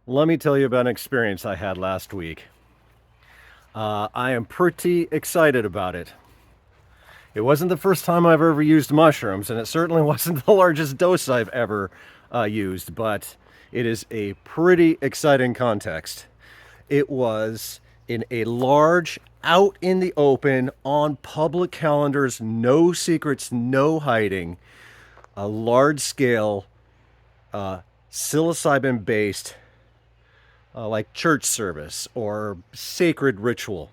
Let me tell you about an experience I had last week. I am pretty excited about it. It wasn't the first time I've ever used mushrooms, and it certainly wasn't the largest dose I've ever used, but it is a pretty exciting context. It was in a large, out in the open, on public calendars, no secrets, no hiding, a large scale psilocybin based like church service or sacred ritual.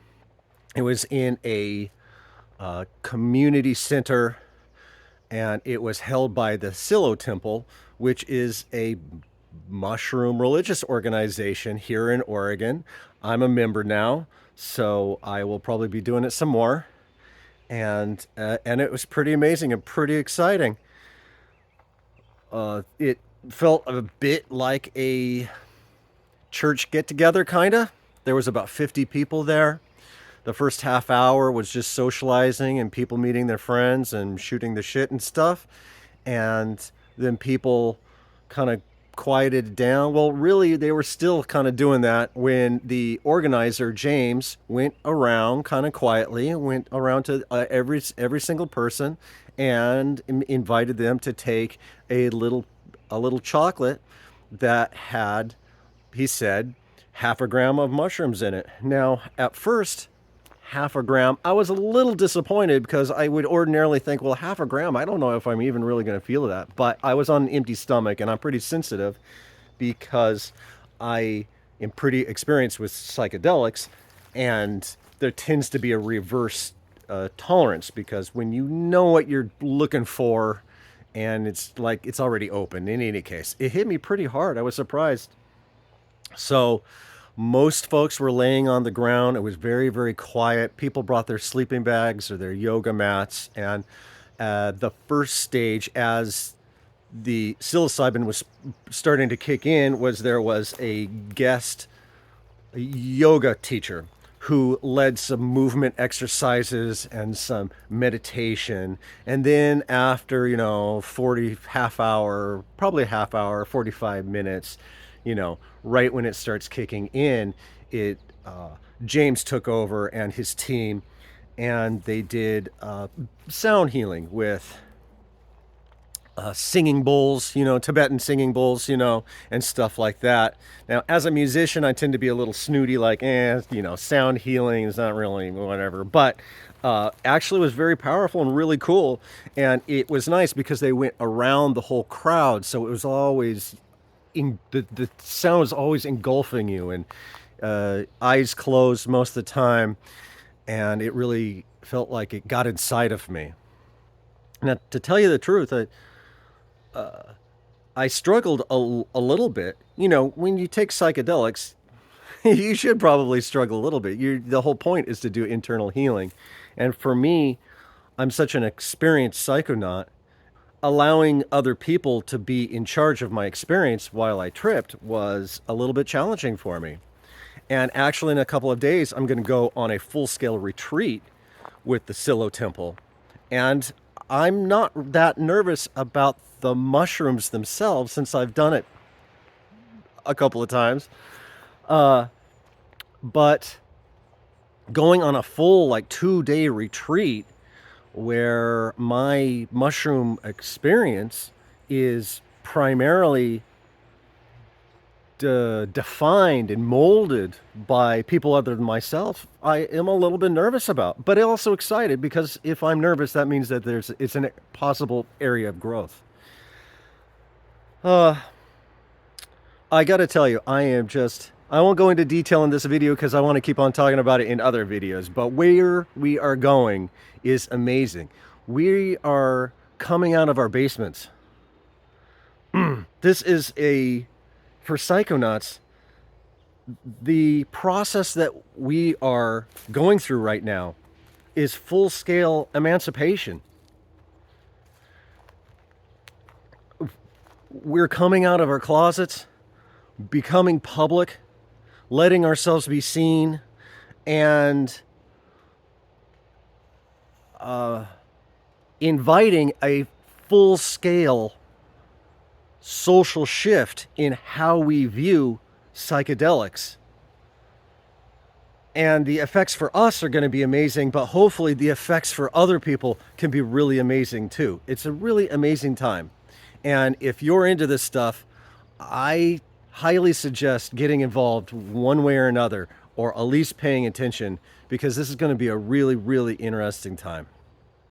It was in a community center, and it was held by the Psilo Temple, which is a mushroom religious organization here in Oregon. I'm a member now, so I will probably be doing it some more. And it was pretty amazing and pretty exciting. It felt a bit like a church get together, kind of. There was about 50 people there. The first half hour was just socializing and people meeting their friends and shooting the shit and stuff. And then people kind of quieted down. Well, really, they were still kind of doing that when the organizer, James, went around kind of quietly, went around to every single person and invited them to take a little chocolate that had, he said, half a gram of mushrooms in it. Now, at first, half a gram, I was a little disappointed because I would ordinarily think, well, half a gram, I don't know if I'm even really going to feel that. But I was on an empty stomach and I'm pretty sensitive because I am pretty experienced with psychedelics, and there tends to be a reverse tolerance because when you know what you're looking for and it's like it's already open. In any case, it hit me pretty hard. I was surprised. So most folks were laying on the ground. It was very, very quiet. People brought their sleeping bags or their yoga mats. And the first stage, as the psilocybin was starting to kick in, was there was a guest yoga teacher who led some movement exercises and some meditation. And then after, 40, half hour, probably half hour, 45 minutes, right when it starts kicking in, it James took over and his team, and they did sound healing with singing bowls, Tibetan singing bowls, and stuff like that. Now, as a musician, I tend to be a little snooty, like, sound healing is not really whatever. But actually, it was very powerful and really cool. And it was nice because they went around the whole crowd, so it was always the sound was always engulfing you, and eyes closed most of the time, and it really felt like it got inside of me. Now, to tell you the truth, I struggled a little bit. When you take psychedelics, you should probably struggle a little bit. The whole point is to do internal healing. And for me, I'm such an experienced psychonaut. Allowing other people to be in charge of my experience while I tripped was a little bit challenging for me. And actually, in a couple of days, I'm going to go on a full scale retreat with the Psilo Temple. And I'm not that nervous about the mushrooms themselves since I've done it a couple of times. But going on a full, like, 2-day retreat where my mushroom experience is primarily defined and molded by people other than myself, I am a little bit nervous about, but also excited because if I'm nervous, that means that it's a possible area of growth. Uh, I gotta tell you, I won't go into detail in this video because I want to keep on talking about it in other videos, but where we are going is amazing. We are coming out of our basements. This is for psychonauts, the process that we are going through right now is full-scale emancipation. We're coming out of our closets, becoming public, letting ourselves be seen, and inviting a full-scale social shift in how we view psychedelics. And the effects for us are going to be amazing, but hopefully the effects for other people can be really amazing too. It's a really amazing time. And if you're into this stuff, I highly suggest getting involved one way or another, or at least paying attention, because this is going to be a really, really interesting time.